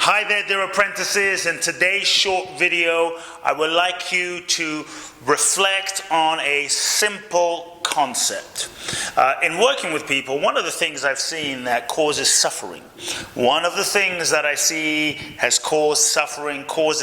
Hi there, dear apprentices. In today's short video, I would like you to reflect on a simple concept. In working with people, one of the things I've seen that causes suffering, one of the things that I see has causes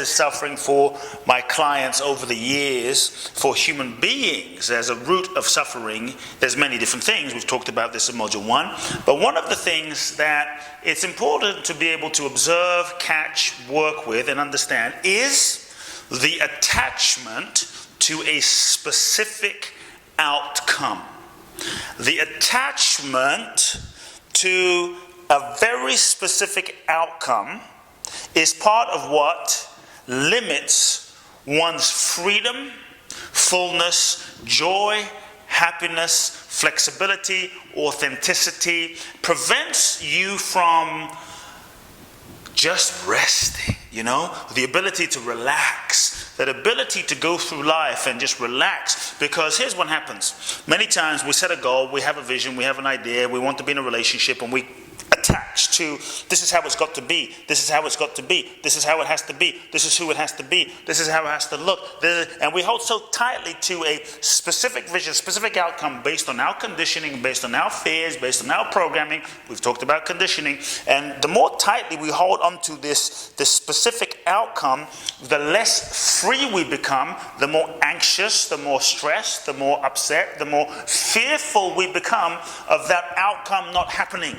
suffering for my clients over the years, for human beings as a root of suffering. There's many different things. We've talked about this in Module 1. But one of the things that it's important to be able to observe, catch, work with, and understand is the attachment to a specific outcome. The attachment to a very specific outcome is part of what limits one's freedom, fullness, joy, happiness, flexibility, authenticity, prevents you from just resting, the ability to relax, that ability to go through life and just relax. Because here's what happens. Many times we set a goal, we have a vision, we have an idea, we want to be in a relationship, and we attach to, this is how it's got to be, this is how it's got to be, this is how it has to be, this is who it has to be, this is how it has to look. And we hold so tightly to a specific vision, specific outcome based on our conditioning, based on our fears, based on our programming. We've talked about conditioning. And the more tightly we hold on to this specific outcome, the less free we become, the more anxious, the more stressed, the more upset, the more fearful we become of that outcome not happening.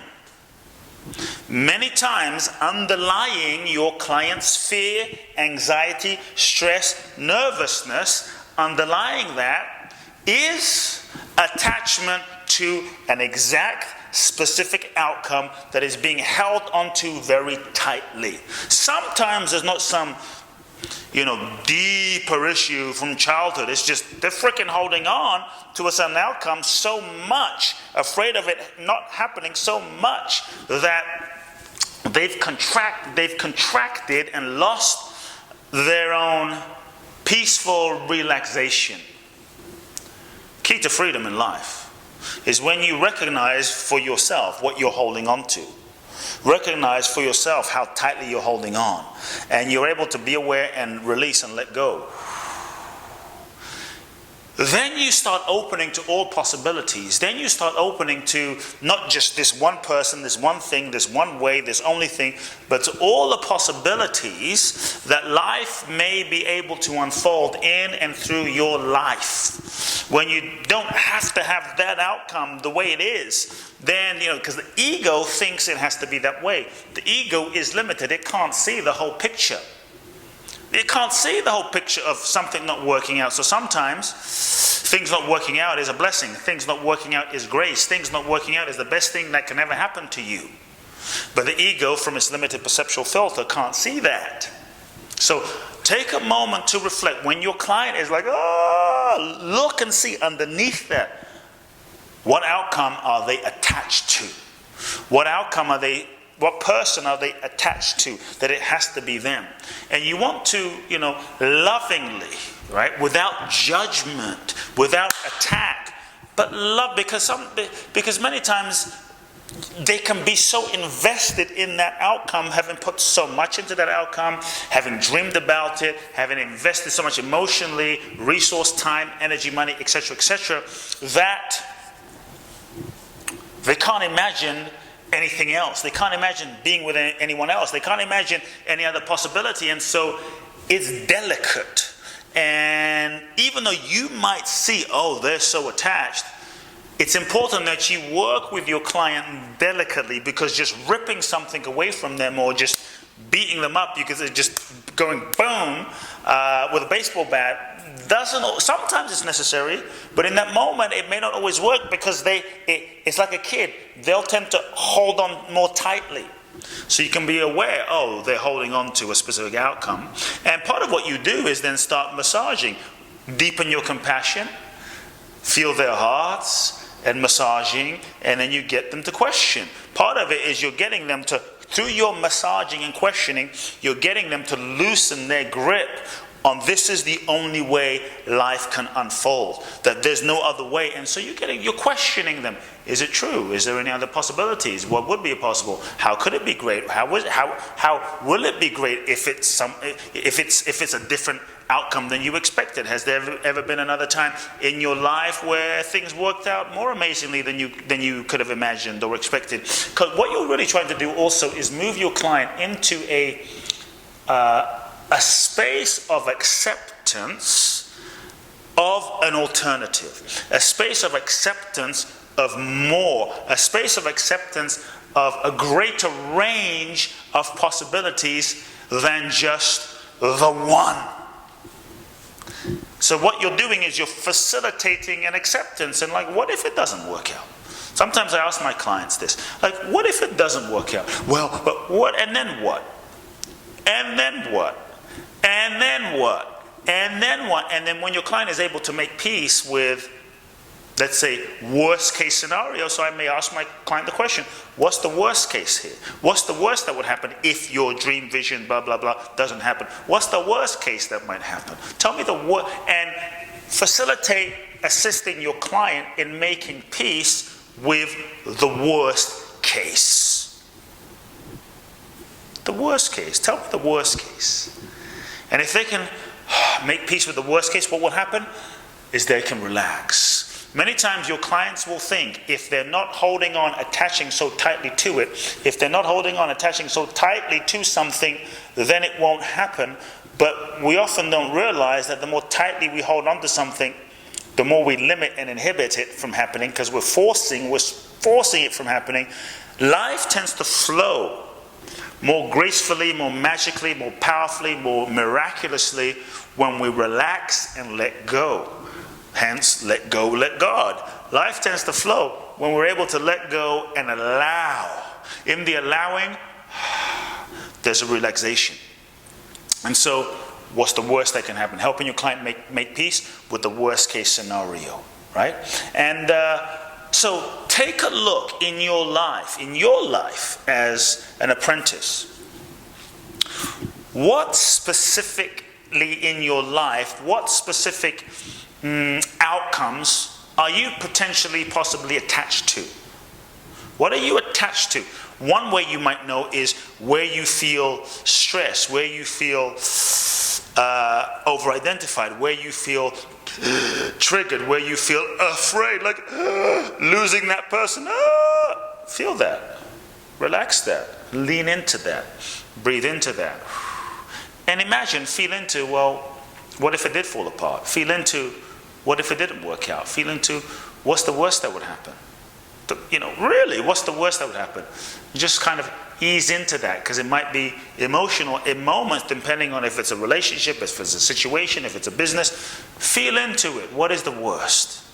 Many times, underlying your client's fear, anxiety, stress, nervousness, underlying that is attachment to an exact, specific outcome that is being held onto very tightly. Sometimes there's not some deeper issue from childhood. It's just they're freaking holding on to a certain outcome so much, afraid of it not happening so much that they've contracted and lost their own peaceful relaxation. Key to freedom in life is when you recognize for yourself what you're holding on to. Recognize for yourself how tightly you're holding on, and you're able to be aware and release and let go. Then you start opening to all possibilities. Then you start opening to not just this one person, this one thing, this one way, this only thing, but to all the possibilities that life may be able to unfold in and through your life. When you don't have to have that outcome the way it is, then, because the ego thinks it has to be that way. The ego is limited. It can't see the whole picture. It can't see the whole picture of something not working out. So sometimes things not working out is a blessing. Things not working out is grace. Things not working out is the best thing that can ever happen to you. But the ego, from its limited perceptual filter, can't see that. So take a moment to reflect. When your client is like, look and see underneath that. What outcome are they attached to? What person are they attached to, that it has to be them? And you want to, lovingly, right, without judgment, without attack, but love, because many times they can be so invested in that outcome, having put so much into that outcome, having dreamed about it, having invested so much emotionally, resource, time, energy, money, etc., that they can't imagine anything else. They can't imagine being with anyone else. They can't imagine any other possibility. And so it's delicate. And even though you might see, they're so attached, it's important that you work with your client delicately, because just ripping something away from them or just beating them up because they're just going boom with a baseball bat sometimes it's necessary, but in that moment it may not always work, because it's like a kid. They'll tend to hold on more tightly. So you can be aware, they're holding on to a specific outcome. And part of what you do is then start massaging. Deepen your compassion, feel their hearts, and massaging, and then you get them to question. Part of it is you're getting them to, through your massaging and questioning, you're getting them to loosen their grip on this is the only way life can unfold, that there's no other way. And so you're questioning them. Is it true? Is there any other possibilities? What would be possible? How could it be great? How will it be great if it's a different outcome than you expected? Has there ever been another time in your life where things worked out more amazingly than you could have imagined or expected? Because what you're really trying to do also is move your client into a space of acceptance of an alternative, a space of acceptance of more, a space of acceptance of a greater range of possibilities than just the one. So what you're doing is you're facilitating an acceptance, and like, what if it doesn't work out? Sometimes I ask my clients this, like, what if it doesn't work out? Well, but what, and then what? And then what? And then what? And then what? And then when your client is able to make peace with, let's say, worst case scenario, so I may ask my client the question, what's the worst case here? What's the worst that would happen if your dream vision, blah, blah, blah, doesn't happen? What's the worst case that might happen? Tell me the worst, and facilitate assisting your client in making peace with the worst case. The worst case. Tell me the worst case. And if they can make peace with the worst case, what will happen is they can relax. Many times your clients will think, if they're not holding on, attaching so tightly to it, if they're not holding on, attaching so tightly to something, then it won't happen. But we often don't realize that the more tightly we hold on to something, the more we limit and inhibit it from happening, because we're forcing it from happening. Life tends to flow more gracefully, more magically, more powerfully, more miraculously when we relax and let go. Hence, let go, let God. Life tends to flow when we're able to let go and allow. In the allowing, there's a relaxation. And so, what's the worst that can happen? Helping your client make peace with the worst case scenario, right? And so take a look in your life as an apprentice. What specifically in your life, what specific outcomes are you potentially, possibly attached to? What are you attached to? One way you might know is where you feel stress, where you feel over-identified, where you feel triggered, where you feel afraid, like losing that person. Feel that. Relax that. Lean into that. Breathe into that. And imagine, feel into, well, what if it did fall apart? Feel into, what if it didn't work out? Feel into, what's the worst that would happen? Really, what's the worst that would happen? You just kind of ease into that, because it might be emotional in moments, depending on if it's a relationship, if it's a situation, if it's a business. Feel into it. What is the worst?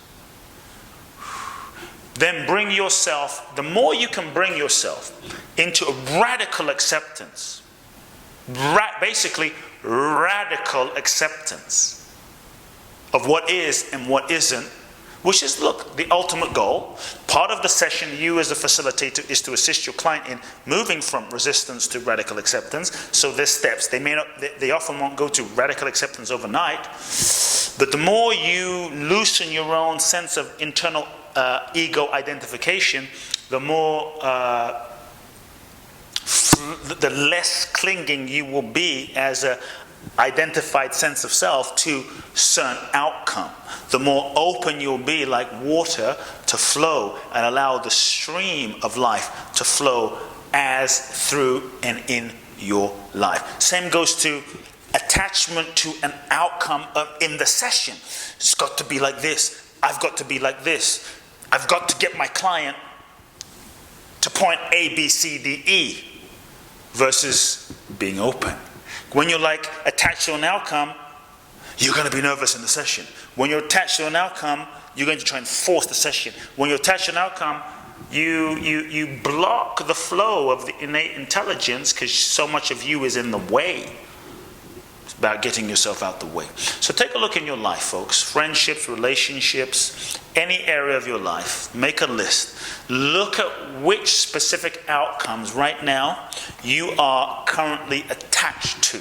Then bring yourself, the more you can bring yourself into a radical acceptance, basically radical acceptance of what is and what isn't, which is, look, the ultimate goal. Part of the session, you as a facilitator, is to assist your client in moving from resistance to radical acceptance. So there's steps. They often won't go to radical acceptance overnight. But the more you loosen your own sense of internal ego identification, the more, the less clinging you will be as a identified sense of self to certain outcome. The more open you'll be, like water, to flow and allow the stream of life to flow as, through, and in your life. Same goes to attachment to an outcome in the session. It's got to be like this. I've got to be like this. I've got to get my client to point A, B, C, D, E, versus being open. When you're like attached to an outcome, you're going to be nervous in the session. When you're attached to an outcome, you're going to try and force the session. When you're attached to an outcome, you block the flow of the innate intelligence, because so much of you is in the way. It's about getting yourself out the way. So take a look in your life, folks. Friendships, relationships, any area of your life. Make a list. Look at which specific outcomes right now you are currently attached to.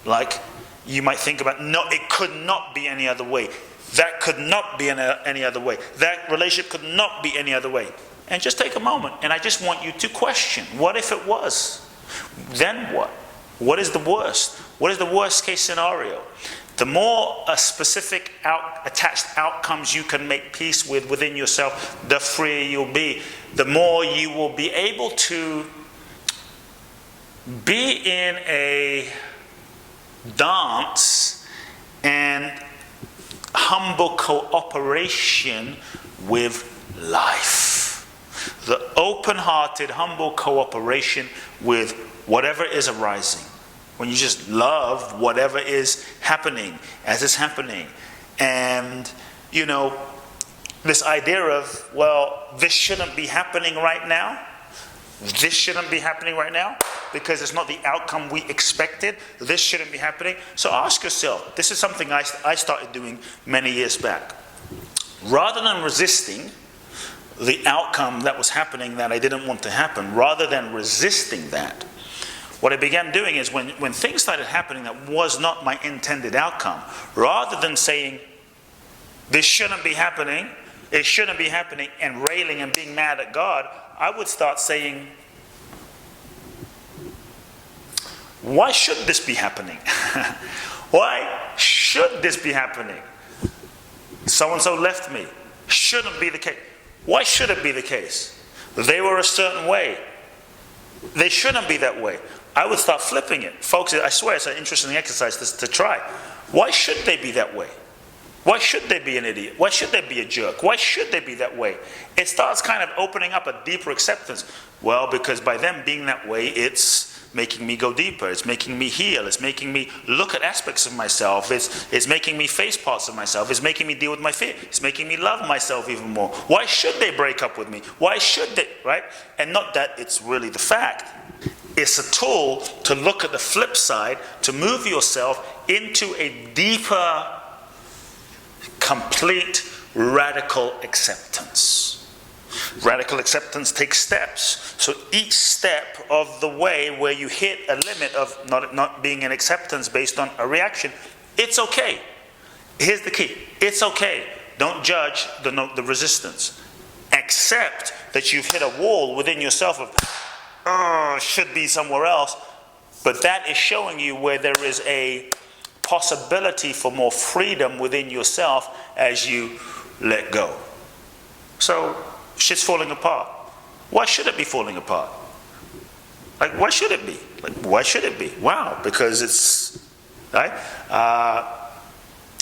Like, you might think about, no, it could not be any other way. That could not be any other way. That relationship could not be any other way. And just take a moment, and I just want you to question, what if it was? Then what? What is the worst? What is the worst case scenario? The more specific attached outcomes you can make peace with within yourself, the freer you'll be. The more you will be able to be in a dance and humble cooperation with life. The open-hearted, humble cooperation with whatever is arising. When you just love whatever is happening as it's happening. And, you know, this idea of, well, this shouldn't be happening right now. This shouldn't be happening right now because it's not the outcome we expected. This shouldn't be happening. So ask yourself, this is something I started doing many years back. Rather than resisting the outcome that was happening that I didn't want to happen, rather than resisting that, what I began doing is when things started happening that was not my intended outcome, rather than saying, this shouldn't be happening, it shouldn't be happening, and railing and being mad at God, I would start saying, why should this be happening? Why should this be happening? So-and-so left me. Shouldn't be the case. Why should it be the case? They were a certain way. They shouldn't be that way. I would start flipping it. Folks, I swear it's an interesting exercise to try. Why should they be that way? Why should they be an idiot? Why should they be a jerk? Why should they be that way? It starts kind of opening up a deeper acceptance. Well, because by them being that way, it's making me go deeper. It's making me heal. It's making me look at aspects of myself. It's making me face parts of myself. It's making me deal with my fear. It's making me love myself even more. Why should they break up with me? Why should they, right? And not that it's really the fact. It's a tool to look at the flip side, to move yourself into a deeper, complete, radical acceptance. Radical acceptance takes steps. So each step of the way where you hit a limit of not being an acceptance based on a reaction, it's okay. Here's the key. It's okay. Don't judge the resistance. Accept that you've hit a wall within yourself of, should be somewhere else. But that is showing you where there is a possibility for more freedom within yourself as you let go. So, shit's falling apart. Why should it be falling apart? Like, why should it be? Like, why should it be? Wow, because it's, right?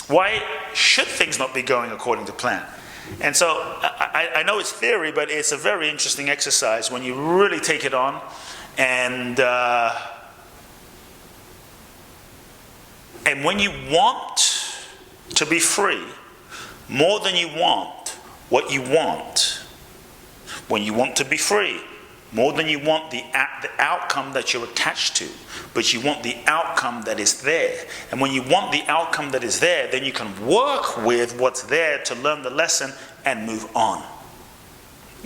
Why should things not be going according to plan? And so, I know it's theory, but it's a very interesting exercise when you really take it on and when you want to be free more than you want what you want, when you want to be free more than you want the outcome that you're attached to, but you want the outcome that is there. And when you want the outcome that is there, then you can work with what's there to learn the lesson and move on.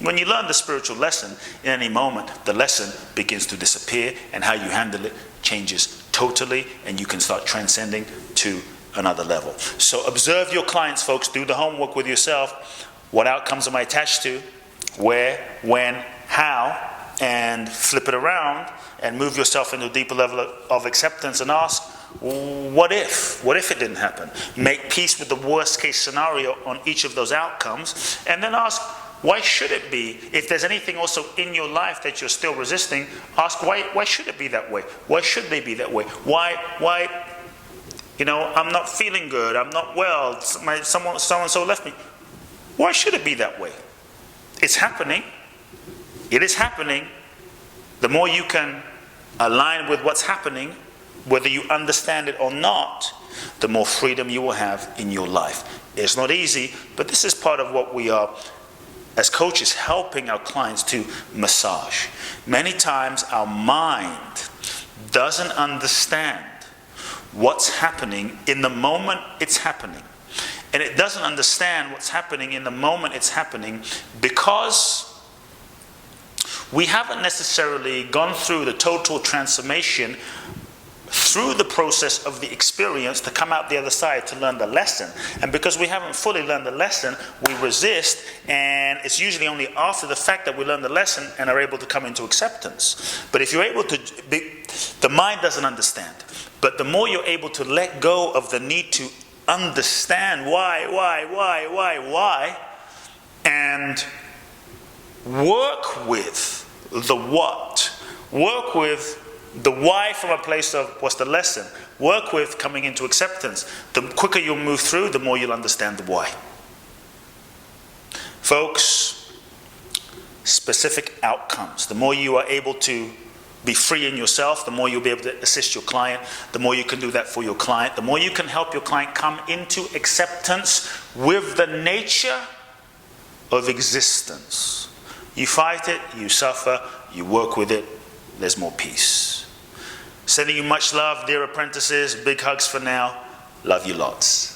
When you learn the spiritual lesson, in any moment, the lesson begins to disappear, and how you handle it changes totally, and you can start transcending to another level. So observe your clients, folks. Do the homework with yourself. What outcomes am I attached to? Where, when, how? And flip it around and move yourself into a deeper level of acceptance and ask, what if? What if it didn't happen? Make peace with the worst case scenario on each of those outcomes, and then ask, why should it be? If there's anything also in your life that you're still resisting, ask why should it be that way? Why should they be that way? Why, I'm not feeling good, I'm not well, so-and-so left me. Why should it be that way? It's happening. It is happening. The more you can align with what's happening, whether you understand it or not, the more freedom you will have in your life. It's not easy, but this is part of what we are, as coaches, helping our clients to massage. Many times our mind doesn't understand what's happening in the moment it's happening. And it doesn't understand what's happening in the moment it's happening because we haven't necessarily gone through the total transformation through the process of the experience to come out the other side to learn the lesson. And because we haven't fully learned the lesson, we resist, and it's usually only after the fact that we learn the lesson and are able to come into acceptance. But if you're able to, the mind doesn't understand. But the more you're able to let go of the need to understand why, and work with the what, work with the why from a place of what's the lesson, work with coming into acceptance, the quicker you'll move through, the more you'll understand the why. Folks, specific outcomes. The more you are able to be free in yourself, the more you'll be able to assist your client, the more you can do that for your client, the more you can help your client come into acceptance with the nature of existence. You fight it, you suffer, you work with it, there's more peace. Sending you much love, dear apprentices. Big hugs for now. Love you lots.